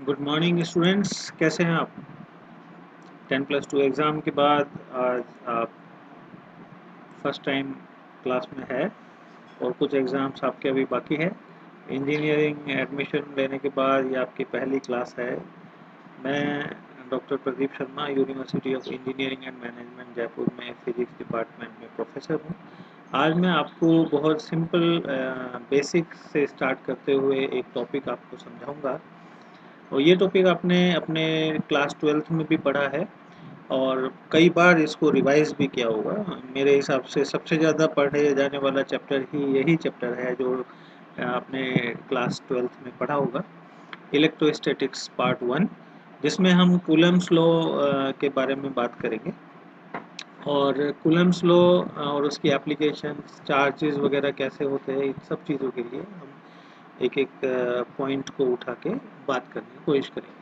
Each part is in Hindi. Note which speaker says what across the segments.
Speaker 1: गुड मॉर्निंग स्टूडेंट्स, कैसे हैं आप? 10+2 एग्ज़ाम के बाद आज आप फर्स्ट टाइम क्लास में है और कुछ एग्ज़ाम्स आपके अभी बाकी है। इंजीनियरिंग एडमिशन लेने के बाद ये आपकी पहली क्लास है। मैं doctor Pradeep Sharma, university of engineering and management Jaipur में फिजिक्स डिपार्टमेंट में प्रोफेसर हूँ। आज मैं आपको बहुत सिंपल बेसिक से स्टार्ट करते हुए एक टॉपिक आपको समझाऊंगा और ये टॉपिक आपने अपने क्लास 12th में भी पढ़ा है और कई बार इसको रिवाइज भी किया होगा। मेरे हिसाब से सबसे ज़्यादा पढ़े जाने वाला चैप्टर ही यही चैप्टर है जो आपने क्लास 12th में पढ़ा होगा, इलेक्ट्रोस्टैटिक्स पार्ट 1, जिसमें हम कूलम्स लॉ के बारे में बात करेंगे और कूलम्स लॉ और उसकी एप्लीकेशन, चार्जेस वगैरह कैसे होते हैं, इन सब चीज़ों के लिए हम एक एक पॉइंट को उठा के बात करने की कोशिश करेंगे।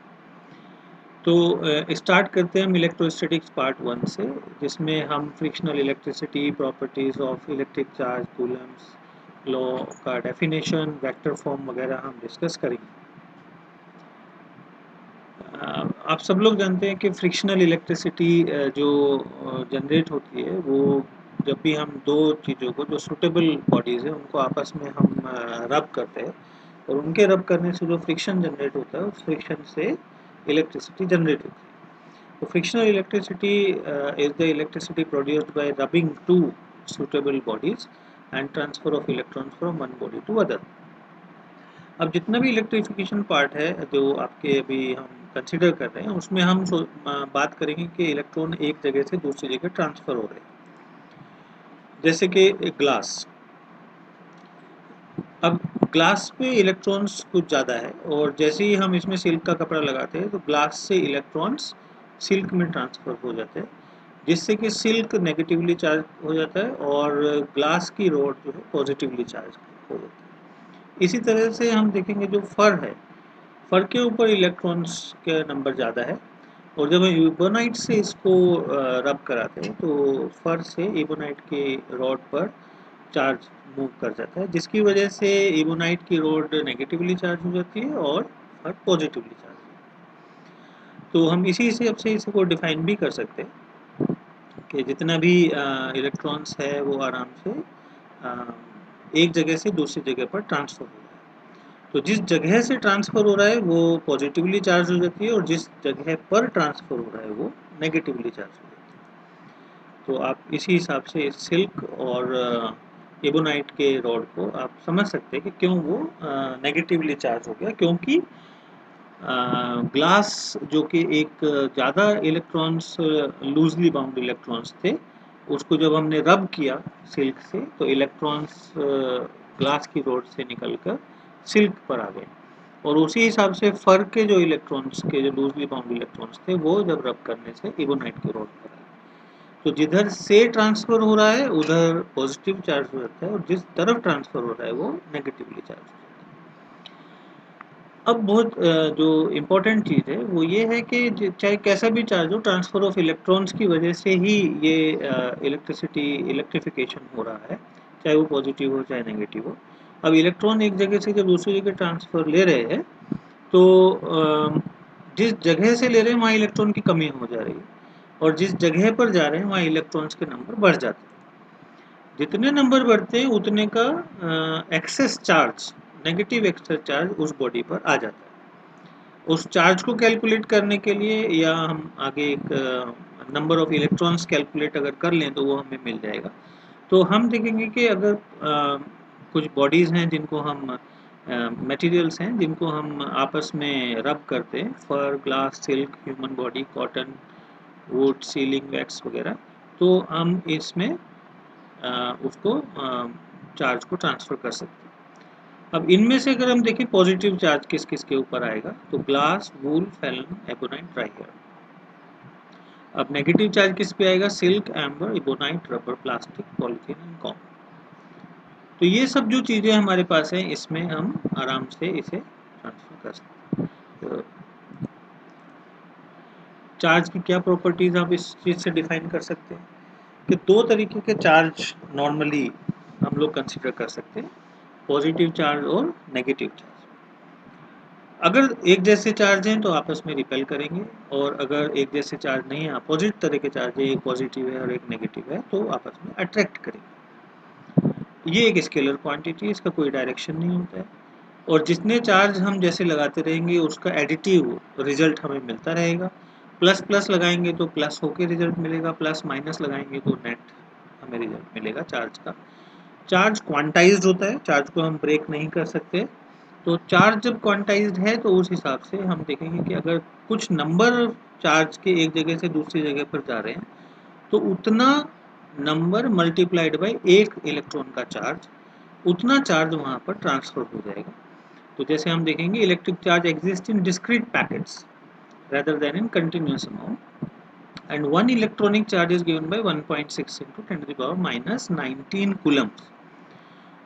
Speaker 1: तो स्टार्ट करते हैं हम इलेक्ट्रोस्टैटिक्स पार्ट 1 से, जिसमें हम frictional electricity, properties of electric charge, Coulomb's law का डेफिनेशन, वेक्टर फॉर्म वगैरह हम डिस्कस करेंगे। आप सब लोग जानते हैं कि फ्रिक्शनल इलेक्ट्रिसिटी जो जनरेट होती है वो जब भी हम दो चीज़ों को, जो सूटेबल बॉडीज़ है, उनको आपस में हम रब करते हैं और उनके रब करने से जो फ्रिक्शन जनरेट होता है उस फ्रिक्शन से इलेक्ट्रिसिटी जनरेट होती है। तो frictional electricity is the electricity produced by rubbing two suitable bodies and transfer of electrons from one body to other। अब जितना भी इलेक्ट्रिफिकेशन पार्ट है जो आपके अभी हम कंसिडर कर रहे हैं, उसमें हम बात करेंगे कि इलेक्ट्रॉन एक जगह से दूसरी जगह ट्रांसफर हो रहे हैं। जैसे कि ग्लास, अब ग्लास पे इलेक्ट्रॉन्स कुछ ज़्यादा है और जैसे ही हम इसमें सिल्क का कपड़ा लगाते हैं तो ग्लास से इलेक्ट्रॉन्स सिल्क में ट्रांसफ़र हो जाते हैं, जिससे कि सिल्क नेगेटिवली चार्ज हो जाता है और ग्लास की रॉड जो है पॉजिटिवली चार्ज हो जाती है। इसी तरह से हम देखेंगे जो फर है, फर के ऊपर इलेक्ट्रॉन्स के नंबर ज़्यादा है और जब हम इबोनाइट से इसको रब कराते हैं तो फर से इबोनाइट के रॉड पर चार्ज मूव कर जाता है, जिसकी वजह से इबोनाइट की रोड नेगेटिवली चार्ज हो जाती है और फर पॉजिटिवली चार्ज हो जाती है। तो हम इसी हिसाब से इसको डिफाइन भी कर सकते हैं कि जितना भी इलेक्ट्रॉन्स है वो आराम से एक जगह से दूसरी जगह पर ट्रांसफ़र हो रहा है। तो जिस जगह से ट्रांसफ़र हो रहा है वो पॉजिटिवली चार्ज हो जाती है और जिस जगह पर ट्रांसफ़र हो रहा है वो नेगेटिवली चार्ज हो जाती है। तो आप इसी हिसाब से सिल्क और एबोनाइट के रॉड को आप समझ सकते हैं कि क्यों वो नेगेटिवली चार्ज हो गया, क्योंकि ग्लास जो कि एक ज़्यादा इलेक्ट्रॉन्स, लूजली बाउंड इलेक्ट्रॉन्स थे, उसको जब हमने रब किया सिल्क से तो इलेक्ट्रॉन्स ग्लास की रॉड से निकलकर सिल्क पर आ गए और उसी हिसाब से फर के जो इलेक्ट्रॉन्स के जो लूजली बाउंड इलेक्ट्रॉन्स थे वो जब रब करने से इबोनाइट की रॉड पर आए। तो जिधर से ट्रांसफ़र हो रहा है उधर पॉजिटिव चार्ज हो जाता है और जिस तरफ ट्रांसफ़र हो रहा है वो नेगेटिवली चार्ज हो जाता है। अब बहुत जो इम्पोर्टेंट चीज़ है वो ये है कि चाहे कैसा भी चार्ज हो, ट्रांसफ़र ऑफ इलेक्ट्रॉन्स की वजह से ही ये इलेक्ट्रिफिकेशन हो रहा है, चाहे वो पॉजिटिव हो चाहे नेगेटिव हो। अब इलेक्ट्रॉन एक जगह से जब दूसरी जगह ट्रांसफ़र ले रहे हैं तो जिस जगह से ले रहे हैं वहाँ इलेक्ट्रॉन की कमी हो जा रही है और जिस जगह पर जा रहे हैं वहाँ इलेक्ट्रॉन्स के नंबर बढ़ जाते हैं। जितने नंबर बढ़ते हैं उतने का excess charge, negative excess charge उस बॉडी पर आ जाता है। उस चार्ज को कैलकुलेट करने के लिए या हम आगे एक नंबर ऑफ इलेक्ट्रॉन्स कैलकुलेट अगर कर लें तो वो हमें मिल जाएगा। तो हम देखेंगे कि अगर कुछ बॉडीज़ हैं जिनको हम मटेरियल्स हैं जिनको हम आपस में रब करते हैं, fur, glass, silk, human body, cotton, wood, sealing wax वगैरह, तो हम इसमें उसको चार्ज को ट्रांसफ़र कर सकते हैं। अब इनमें से अगर हम देखें पॉजिटिव चार्ज किस किस के ऊपर आएगा तो ग्लास, वूल, फेलन, एबोनाइट, ड्राई हेयर। अब नेगेटिव चार्ज किस पे आएगा? Silk, amber, ebonite, rubber, plastic, polythene and com. तो ये सब जो चीज़ें हमारे पास हैं इसमें हम आराम से इसे ट्रांसफ़र कर सकते हैं। तो चार्ज की क्या प्रॉपर्टीज़ आप इस चीज़ से डिफाइन कर सकते हैं कि दो तरीके के चार्ज नॉर्मली हम लोग कंसिडर कर सकते हैं, पॉजिटिव चार्ज और नेगेटिव चार्ज। अगर एक जैसे चार्ज हैं तो आपस में रिपेल करेंगे, और अगर एक जैसे चार्ज नहीं है, अपोजिट तरह के चार्ज है, एक पॉजिटिव है और एक नेगेटिव है, तो आपस में अट्रैक्ट करेंगे। ये एक स्केलर क्वांटिटी है, इसका कोई डायरेक्शन नहीं होता है, और जितने चार्ज हम जैसे लगाते रहेंगे उसका एडिटिव रिजल्ट हमें मिलता रहेगा। प्लस प्लस लगाएंगे तो प्लस होके रिजल्ट मिलेगा, प्लस माइनस लगाएंगे तो नेट हमें रिजल्ट मिलेगा चार्ज का। चार्ज क्वांटाइज्ड होता है, चार्ज को हम ब्रेक नहीं कर सकते। तो चार्ज जब क्वांटाइज्ड है तो उस हिसाब से हम देखेंगे कि अगर कुछ नंबर चार्ज के एक जगह से दूसरी जगह पर जा रहे हैं तो उतना नंबर मल्टीप्लाइड बाय एक इलेक्ट्रॉन का चार्ज, उतना चार्ज वहाँ पर ट्रांसफर हो जाएगा। तो जैसे हम देखेंगे electric charge exist in discrete packets rather than in continuous amount, and one electronic charge is given by 1.6 into 10 to the power minus 19 coulombs.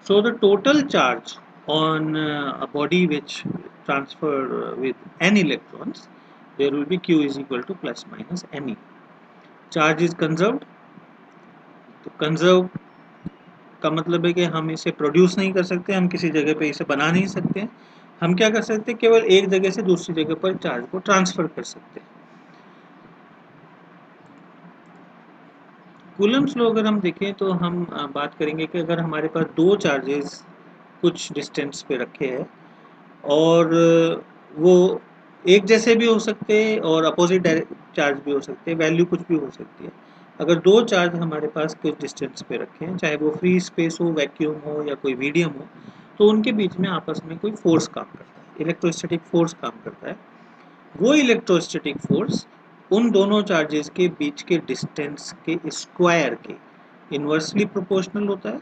Speaker 1: So the total charge on a body which transfer with n electrons, there will be q is equal to plus minus ne. Charge is conserved. तो कंजर्व का मतलब है कि हम इसे प्रोड्यूस नहीं कर सकते, हम किसी जगह पे इसे बना नहीं सकते। हम क्या कर सकते हैं, केवल एक जगह से दूसरी जगह पर चार्ज को ट्रांसफर कर सकते हैं। कूलम्स लॉ अगर हम देखें तो हम बात करेंगे कि अगर हमारे पास दो चार्जेस कुछ डिस्टेंस पे रखे हैं और वो एक जैसे भी हो सकते हैं और अपोजिट चार्ज भी हो सकते हैं, वैल्यू कुछ भी हो सकती है। अगर दो चार्ज हमारे पास कुछ डिस्टेंस पे रखे हैं, चाहे वो फ्री स्पेस हो, वैक्यूम हो या कोई मीडियम हो, तो उनके बीच में आपस में कोई फोर्स काम करता है, इलेक्ट्रोस्टैटिक फोर्स काम करता है। वो इलेक्ट्रोस्टैटिक फोर्स उन दोनों चार्जेस के बीच के डिस्टेंस के स्क्वायर के इन्वर्सली प्रोपोर्शनल होता है,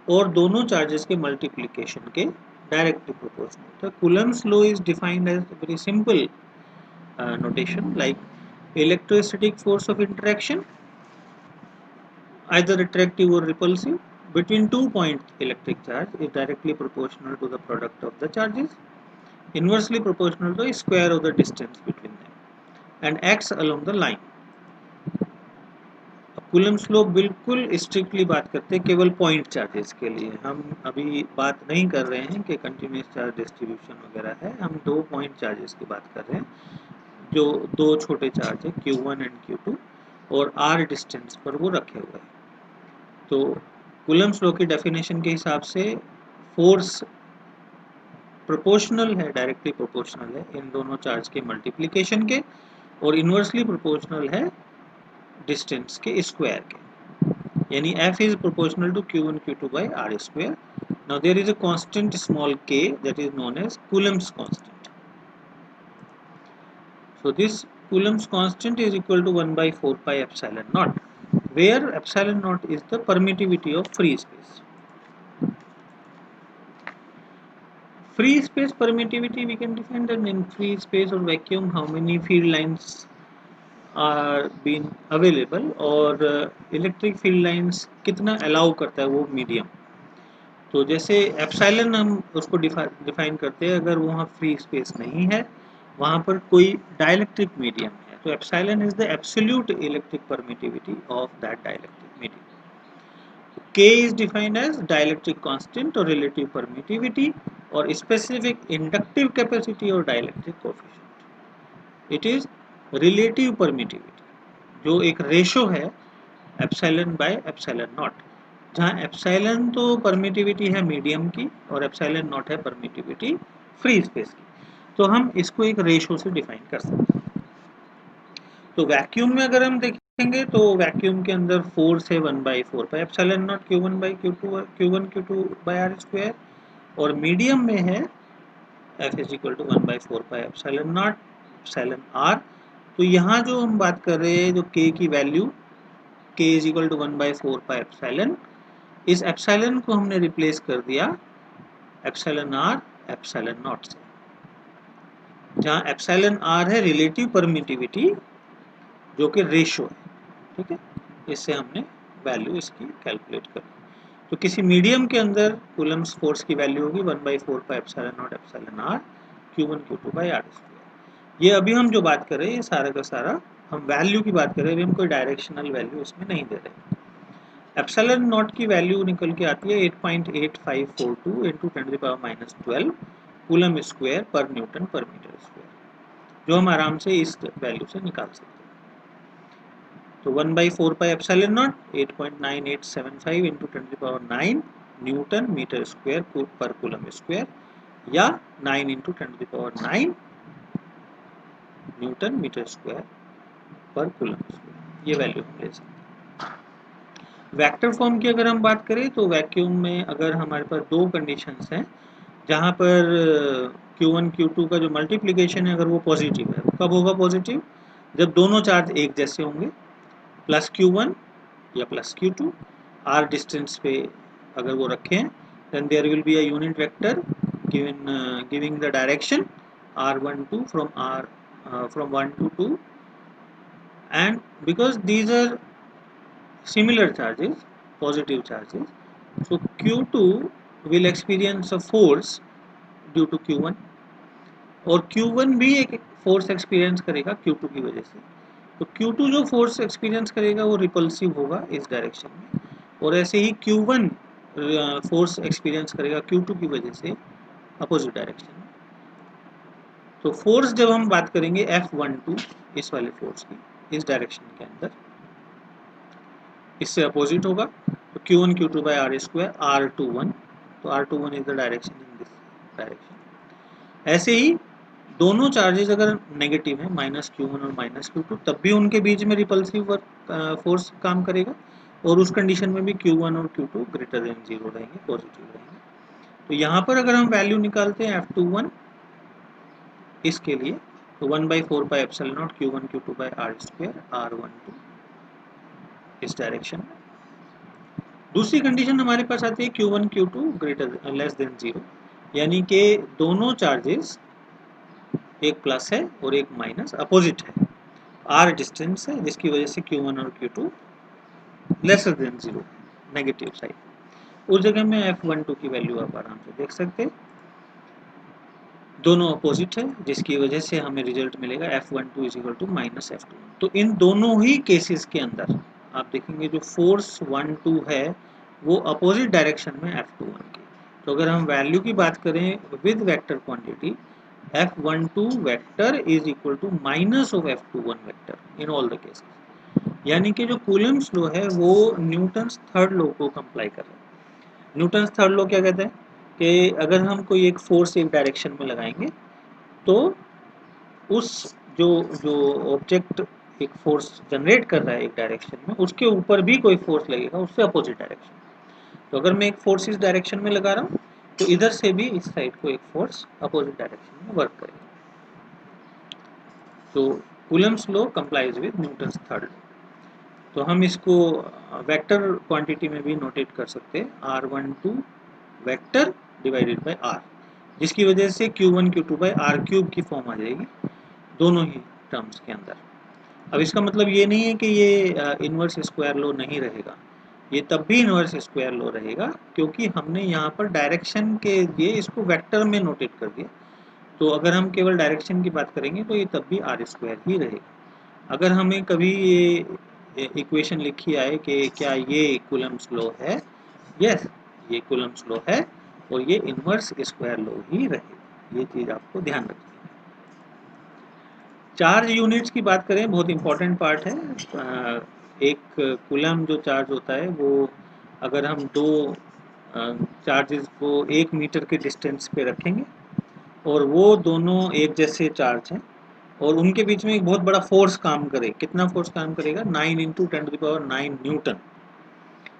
Speaker 1: और दोनों चार्जेस के मल्टीप्लिकेशन के डायरेक्टली प्रोपोर्शनल होता है। Coulomb's law is defined as very simple notation like electrostatic force of interaction, either attractive or repulsive, between 2 point electric charge is directly proportional to the product of the charges, inversely proportional to the square of the distance between them, and acts along the line. Coulomb's law बिल्कुल स्ट्रिक्टली बात करते हैं केवल पॉइंट चार्जेस के लिए। हम अभी बात नहीं कर रहे हैं कि कंटिन्यूस चार्ज डिस्ट्रीब्यूशन वगैरह है, हम 2 पॉइंट चार्जेस की बात कर रहे हैं जो दो छोटे चार्ज है Q1 एंड Q2 और r डिस्टेंस पर वो रखे हुए हैं। तो कूलम्स लॉ की डेफिनेशन के हिसाब से फोर्स प्रोपोर्शनल है, डायरेक्टली प्रोपोर्शनल है इन दोनों चार्ज के मल्टीप्लिकेशन के, और इन्वर्सली प्रोपोर्शनल है डिस्टेंस के स्क्वायर के, यानी F is proportional to Q1 Q2 by R square. Now there is a constant small k that is known as Coulomb's constant. So this Coulomb's constant is equal to 1 by 4 pi epsilon naught, where epsilon naught is the permittivity of free space. Free space permittivity, we can define that in free space or vacuum how many field lines are being available, और इलेक्ट्रिक फील्ड लाइंस कितना अलाउ करता है वो मीडियम। तो जैसे एप्सिलॉन हम उसको डिफाइन करते हैं अगर वहाँ फ्री स्पेस नहीं है, वहाँ पर कोई डाइलेक्ट्रिक मीडियम है, तो epsilon is the absolute electric permittivity of that dielectric medium. K is defined as dielectric constant और relative permittivity और specific inductive capacity और dielectric coefficient. It is relative permittivity जो एक रेशो है एप्सिलॉन बाय एप्सिलॉन नॉट, जहाँ एप्सिलॉन तो परमिटिविटी है मीडियम की और एप्सिलॉन नॉट है परमिटिविटी फ्री स्पेस की। तो हम इसको एक रेशो से डिफाइन कर सकते हैं। तो वैक्यूम में अगर हम देखेंगे तो वैक्यूम के अंदर फोर्स है 1/4 pi epsilon not Q1 by Q2 by R square, और मीडियम में है F is equal to 1/4 pi epsilon not epsilon R। तो यहाँ जो हम बात कर रहे हैं जो K की value K is equal to 1/4 pi epsilon, इस एप्सिलॉन को हमने रिप्लेस कर दिया एप्सिलॉन R एप्सिलॉन नॉट से, जहाँ एप्सिलॉन R है रिलेटिव परमिटिविटी जो कि रेशो है, ठीक है। इससे हमने वैल्यू इसकी कैलकुलेट कर। तो किसी मीडियम के अंदर कूलम्स फोर्स की वैल्यू होगी 1/4 pi epsilon not epsilon R Q1 Q2 by R square. ये अभी हम जो बात कर रहे हैं ये सारा का सारा हम वैल्यू की बात कर रहे हैं, अभी हम कोई डायरेक्शनल वैल्यू इसमें नहीं दे रहे। एप्सिलॉन नॉट की वैल्यू निकल के आती है 8.8542 into 10⁻12 कूलम स्क्वायर पर न्यूटन पर मीटर स्क्वायर, जो हम आराम से इस वैल्यू से निकाल सकते हैं। तो 1/4πε0 8.9875 इंटू 10⁹ न्यूटन मीटर स्क्वायर पर कूलम स्क्वायर, या 9 इंटू 10⁹ न्यूटन मीटर स्क्वायर पर कूलम स्क्वायर, ये वैल्यू हम ले सकते हैं। वेक्टर फॉर्म की अगर हम बात करें तो वैक्यूम में अगर हमारे पास दो कंडीशंस हैं, जहाँ पर Q1 Q2 का जो मल्टीप्लिकेशन है अगर वो पॉजिटिव है, कब होगा पॉजिटिव? जब दोनों चार्ज एक जैसे होंगे, प्लस Q1 या प्लस Q2 r डिस्टेंस पे अगर वो रखें, then there will be a unit vector giving the direction r12 from 1 to 2, and because these are similar charges, positive charges, so Q2 will experience a force due to Q1 और Q1 भी एक फोर्स एक्सपीरियंस करेगा Q2 की वजह से। तो Q2 जो फोर्स एक्सपीरियंस करेगा वो रिपल्सिव होगा इस डायरेक्शन में, और ऐसे ही Q1 फोर्स एक्सपीरियंस करेगा Q2 की वजह से अपोजिट डायरेक्शन में। तो फोर्स जब हम बात करेंगे F12 इस वाले फोर्स की इस डायरेक्शन के अंदर, इससे अपोजिट होगा, तो Q1 Q2 by r square R21, तो R21 is the direction in this direction. ऐसे ही दोनों चार्जेस अगर नेगेटिव हैं माइनस Q1 और माइनस Q2, तब भी उनके बीच में रिपल्सिव फोर्स काम करेगा, और उस कंडीशन में भी Q1 और Q2 ग्रेटर देन 0 रहेंगे, पॉजिटिव रहेंगे। तो यहाँ पर अगर हम वैल्यू निकालते हैं F21 इसके लिए, तो 1/4πε0 Q1 Q2 by r square R12 इस डायरेक्शन में। दूसरी कंडीशन हमारे पास आती है Q1 Q2 greater less than 0, यानी कि दोनों चार्जेस, एक प्लस है और एक माइनस, अपोजिट है, r डिस्टेंस है, जिसकी वजह से Q1 और Q2 lesser than 0, negative side. उस जगह में F12 की वैल्यू आप आराम से देख सकते हैं, दोनों अपोजिट है, जिसकी वजह से हमें रिजल्ट मिलेगा F12 is equal to minus F21। तो इन दोनों ही केसेस के अंदर आप देखेंगे जो फोर्स 1 2 है वो अपोजिट डायरेक्शन में F21 की। तो अगर हम वैल्यू की बात करें with vector quantity, F12 vector is equal to minus of F21 vector in all the cases, यानी कि जो कूलम्ब्स लॉ है वो न्यूटन्स थर्ड लॉ को कंप्लाई कर रहा है। न्यूटन्स थर्ड लॉ क्या कहते हैं कि अगर हम कोई एक फोर्स एक डायरेक्शन में लगाएंगे, तो उस जो जो ऑब्जेक्ट एक फोर्स जनरेट कर रहा है एक डायरेक्शन में, उसके ऊपर भी कोई फोर्स लगेगा उससे अपोजिट डायरेक्शन। तो अगर मैं एक फोर्स इस डायरेक्शन में लगा रहा हूँ, तो इधर से भी इस साइड को एक फोर्स अपोजिट डायरेक्शन में वर्क करेगा। तो Coulomb's law complies with Newton's third law. तो हम इसको वेक्टर क्वांटिटी में भी नोटेट कर सकते हैं, R12 vector divided by R, जिसकी वजह से Q1 Q2 बाय R³ की फॉर्म आ जाएगी दोनों ही टर्म्स के अंदर। अब इसका मतलब ये नहीं है कि ये इन्वर्स स्क्वायर लॉ नहीं रहेगा, ये तब भी इन्वर्स स्क्वायर लॉ रहेगा, क्योंकि हमने यहाँ पर डायरेक्शन के लिए इसको वेक्टर में नोटेट कर दिया। तो अगर हम केवल डायरेक्शन की बात करेंगे तो ये तब भी R स्क्वायर ही रहेगा। अगर हमें कभी ये इक्वेशन लिखी आए कि क्या ये कूलम्ब्स लॉ है, यस ये कूलम्ब्स लॉ है, और ये इन्वर्स स्क्वायर लॉ ही रहेगा, ये चीज़ आपको ध्यान रखनी है। चार्ज यूनिट्स की बात करें, बहुत इंपॉर्टेंट पार्ट है। एक कूलम जो चार्ज होता है वो अगर हम दो चार्जेस को 1 मीटर के डिस्टेंस पे रखेंगे और वो दोनों एक जैसे चार्ज हैं और उनके बीच में एक बहुत बड़ा फोर्स काम करे, कितना फोर्स काम करेगा? 9 इंटू 10⁹ न्यूटन।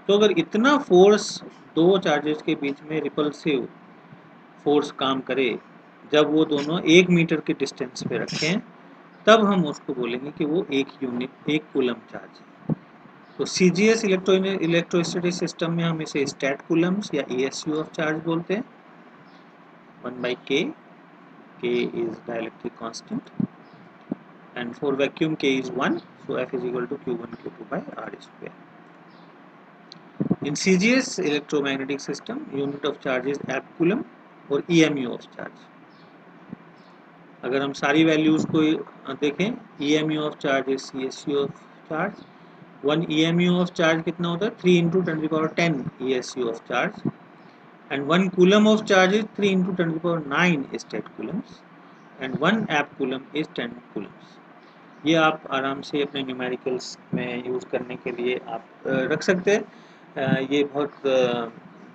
Speaker 1: तो अगर इतना फोर्स दो चार्जेस के बीच में रिपल्सिव फोर्स काम करे जब वो दोनों 1 मीटर के डिस्टेंस पे रखें, तब हम उसको बोलेंगे कि वो एक यूनिट एक कूलम चार्ज है। तो CGS इलेक्ट्रोस्टैटिक सिस्टम में हम इसे स्टैट कूलम्स या ESU ऑफ चार्ज बोलते हैं। 1/k, k is dielectric constant, and for vacuum k is 1, so F is equal to Q1 Q2 by R square. In CGS electromagnetic system, unit of charge is amp coulomb और EMU of charge। अगर हम सारी वैल्यूज को देखें, EMU of charge is CSU of charge, 1 EMU of charge कितना होता है? 3 into 10⁻10 ESU of charge, and 1 coulomb of charge is 3 into 10 to the power 9 state coulombs and 1 amp coulomb is 10 coulombs. ये आप आराम से अपने न्यूमेरिकल्स में यूज़ करने के लिए आप रख सकते हैं। ये बहुत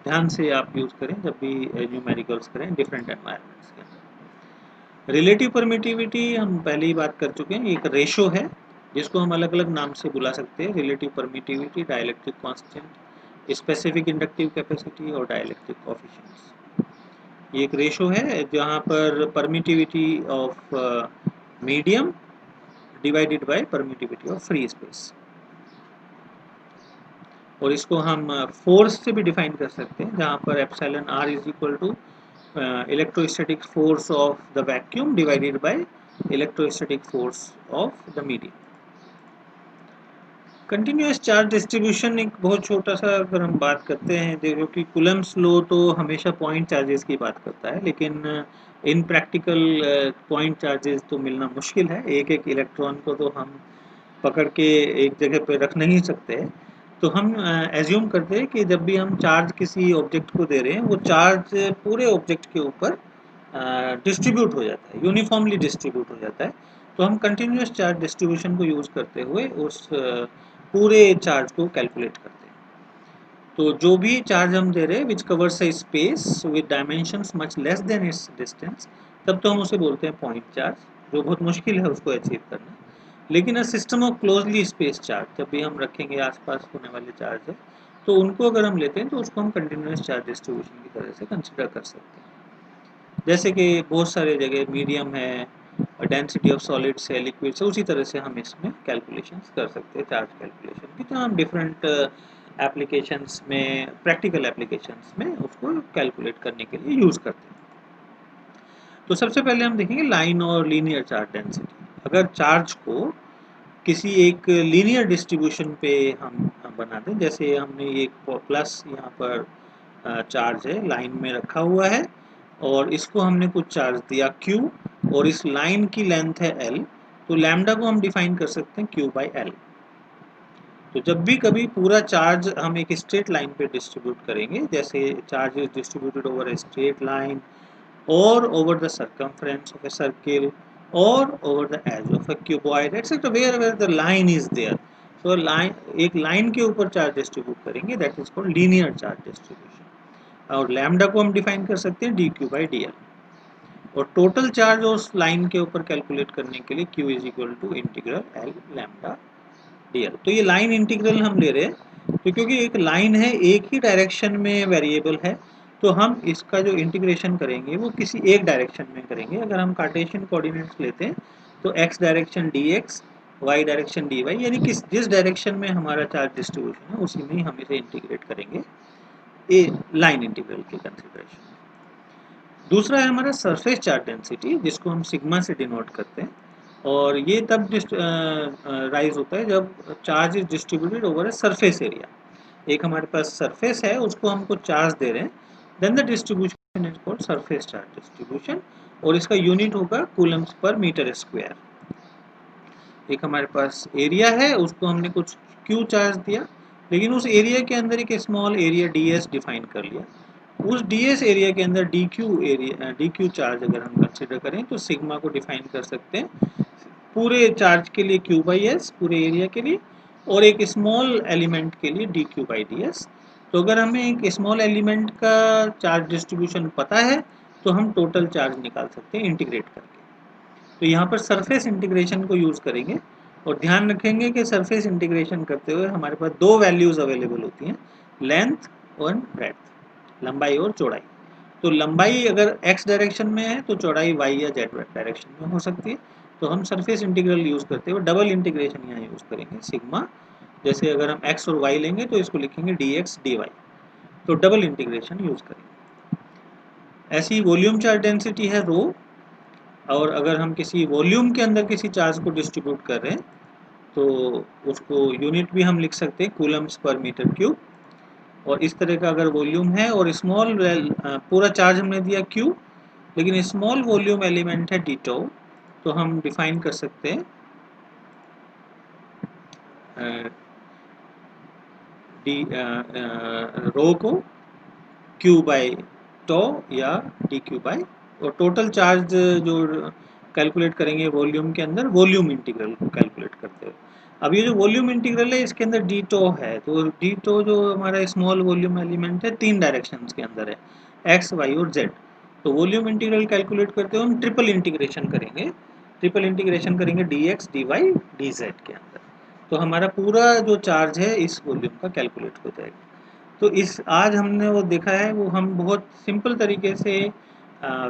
Speaker 1: ध्यान से आप यूज़ करें जब भी न्यूमेरिकल्स करें डिफरेंट एनवायरनमेंट्स के अंदर। रिलेटिव परमिटिविटी हम पहले ही बात कर चुके हैं, एक रेशो है जिसको हम अलग अलग नाम से बुला सकते हैं, relative permittivity, dielectric constant, specific inductive capacity और डाइलेक्ट्रिक कोएफिशिएंट्स। ये एक रेशो है जहाँ पर permittivity of medium divided by permittivity of free space, और इसको हम फोर्स से भी डिफाइन कर सकते हैं जहाँ पर epsilon r is equal to electrostatic force of the vacuum divided by electrostatic force of the medium. Continuous charge distribution एक बहुत छोटा सा अगर हम बात करते हैं, जो कि कुलम्स लॉ तो हमेशा पॉइंट चार्जेस की बात करता है, लेकिन इन प्रैक्टिकल पॉइंट चार्जेस तो मिलना मुश्किल है। एक एक इलेक्ट्रॉन को तो हम पकड़ के एक जगह पे रख नहीं सकते, तो हम एज्यूम करते हैं कि जब भी हम चार्ज किसी ऑब्जेक्ट को दे रहे हैं वो चार्ज पूरे ऑब्जेक्ट के ऊपर डिस्ट्रीब्यूट हो जाता है, यूनिफॉर्मली डिस्ट्रीब्यूट हो जाता है। तो हम कंटिन्यूअस चार्ज डिस्ट्रीब्यूशन को यूज़ करते हुए उस पूरे चार्ज को कैलकुलेट करते हैं। तो जो भी चार्ज हम दे रहे हैं which covers a space with dimensions much less than it's distance, तब तो हम उसे बोलते हैं पॉइंट चार्ज, जो बहुत मुश्किल है उसको अचीव करना। लेकिन a system of closely space charge, जब भी हम रखेंगे आसपास होने वाले चार्ज है, तो उनको अगर हम लेते हैं तो उसको हम कंटिन्यूअस चार्ज डिस्ट्रीब्यूशन की तरह से कंसिडर कर सकते हैं। जैसे कि बहुत सारे जगह मीडियम है, डेंसिटी ऑफ सॉलिड्स है, लिक्विड्स है, उसी तरह से हम इसमें कैलकुलेशंस कर सकते हैं चार्ज कैलकुलेशन की, तो हम डिफरेंट एप्लीकेशंस में, प्रैक्टिकल एप्लीकेशंस में उसको कैलकुलेट करने के लिए यूज़ करते हैं। तो सबसे पहले हम देखेंगे लाइन और लीनियर चार्ज डेंसिटी। अगर चार्ज को किसी एक लीनियर डिस्ट्रीब्यूशन पे हम बना दें, जैसे हमने एक प्लस यहाँ पर चार्ज है लाइन में रखा हुआ है और इसको हमने कुछ चार्ज दिया Q और इस लाइन की लेंथ है L, तो लैम्डा को हम डिफाइन कर सकते हैं Q बाई L। तो जब भी कभी पूरा चार्ज हम एक स्ट्रेट लाइन पे डिस्ट्रीब्यूट करेंगे, जैसे charge is distributed over a straight line or over the circumference of a circle or over the edge of a cuboid etc, wherever the line is there, so line, एक लाइन के ऊपर चार्ज डिस्ट्रीब्यूट करेंगे, that is called linear charge distribution. और लैम्डा को हम डिफाइन कर सकते हैं dq बाई dl, और टोटल चार्ज उस लाइन के ऊपर कैलकुलेट करने के लिए q is equal to integral l lambda dl। तो ये लाइन इंटीग्रल हम ले रहे हैं तो क्योंकि एक लाइन है, एक ही डायरेक्शन में वेरिएबल है, तो हम इसका जो इंटीग्रेशन करेंगे वो किसी एक डायरेक्शन में करेंगे। अगर हम कार्टेशियन कोऑर्डिनेट्स लेते हैं तो x direction dx, y direction dy, यानी कि जिस डायरेक्शन में हमारा चार्ज डिस्ट्रीब्यूशन है उसी में ही हम इसे इंटीग्रेट करेंगे ए लाइन इंटीग्रल के कंसिडरेशन। दूसरा है हमारा सरफेस चार्ज डेंसिटी, जिसको हम सिग्मा से डिनोट करते हैं, और ये तब राइज होता है जब charge is distributed over a surface area. एक हमारे पास सरफेस है, उसको हमको चार्ज दे रहे हैं, then the distribution is called surface charge distribution, और इसका यूनिट होगा कूलम्स पर मीटर स्क्वायर। एक हमारे पास एरिया है, उसको हमने कुछ क्यू चार्ज दिया, लेकिन उस एरिया के अंदर एक स्मॉल एरिया ds डिफाइन कर लिया। उस ds एरिया के अंदर dq चार्ज अगर हम कंसिडर करें तो सिग्मा को डिफाइन कर सकते हैं पूरे चार्ज के लिए q बाई एस, पूरे एरिया के लिए, और एक स्मॉल एलिमेंट के लिए dq बाई ds। तो अगर हमें एक स्मॉल एलिमेंट का चार्ज डिस्ट्रीब्यूशन पता है तो हम टोटल चार्ज निकाल सकते हैं इंटीग्रेट करके। तो यहाँ पर सरफेस इंटीग्रेशन को यूज़ करेंगे, और ध्यान रखेंगे कि सरफेस इंटीग्रेशन करते हुए हमारे पास दो वैल्यूज़ अवेलेबल होती हैं, लेंथ और ब्रेड्थ, लंबाई और चौड़ाई। तो लंबाई अगर x डायरेक्शन में है तो चौड़ाई y या z डायरेक्शन में हो सकती है। तो हम सरफेस इंटीग्रल यूज़ करते हुए डबल इंटीग्रेशन यहाँ यूज़ करेंगे सिग्मा, जैसे अगर हम x और y लेंगे तो इसको लिखेंगे dx dy, तो डबल इंटीग्रेशन यूज़ करेंगे। ऐसी वॉल्यूम चार्ज डेंसिटी है रो, और अगर हम किसी वॉल्यूम के अंदर किसी चार्ज को डिस्ट्रीब्यूट कर रहे हैं तो उसको यूनिट भी हम लिख सकते हैं कूलम्स पर मीटर क्यूब। और इस तरह का अगर वॉल्यूम है और स्मॉल पूरा चार्ज हमने दिया q, लेकिन स्मॉल वॉल्यूम एलिमेंट है d tau, तो हम डिफाइन कर सकते हैं डी रो को क्यू बाई टो या डी क्यू बाई, और टोटल चार्ज जो कैलकुलेट करेंगे वॉल्यूम के अंदर, वॉल्यूम इंटीग्रल को कैलकुलेट करते हुए। अब ये जो वॉल्यूम इंटीग्रल है इसके अंदर डी टो है, तो डी टो जो हमारा स्मॉल वॉल्यूम एलिमेंट है 3 डायरेक्शंस के अंदर है, एक्स वाई और जेड। तो वॉल्यूम इंटीग्रल कैलकुलेट करते हुए हम ट्रिपल इंटीग्रेशन करेंगे, ट्रिपल इंटीग्रेशन करेंगे d x d y d z के अंदर, तो हमारा पूरा जो चार्ज है इस वॉल्यूम का कैलकुलेट हो जाएगा। तो इस आज हमने वो देखा है, वो हम बहुत सिंपल तरीके से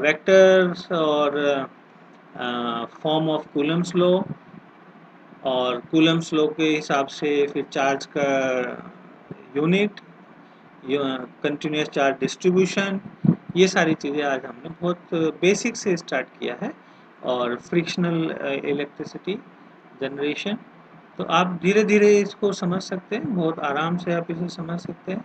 Speaker 1: वेक्टर्स और फॉर्म ऑफ कूलम्स लॉ और कूलम्स लॉ के हिसाब से फिर चार्ज का यूनिट, कंटिन्यूस चार्ज डिस्ट्रीब्यूशन, ये सारी चीज़ें आज हमने बहुत बेसिक से स्टार्ट किया है, और फ्रिक्शनल इलेक्ट्रिसिटी जनरेशन। तो आप धीरे धीरे इसको समझ सकते हैं, बहुत आराम से आप इसे समझ सकते हैं।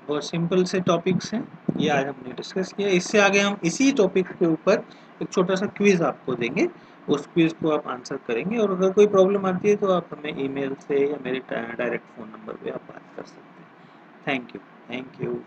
Speaker 1: बहुत सिंपल से टॉपिक्स हैं, ये आज हमने डिस्कस किया। इससे आगे हम इसी टॉपिक के ऊपर एक छोटा सा क्विज़ आपको देंगे, उस क्विज़ को आप आंसर करेंगे, और अगर कोई प्रॉब्लम आती है तो आप हमें ईमेल से या मेरे डायरेक्ट फ़ोन नंबर पे आप बात कर सकते हैं। Thank you. Thank you.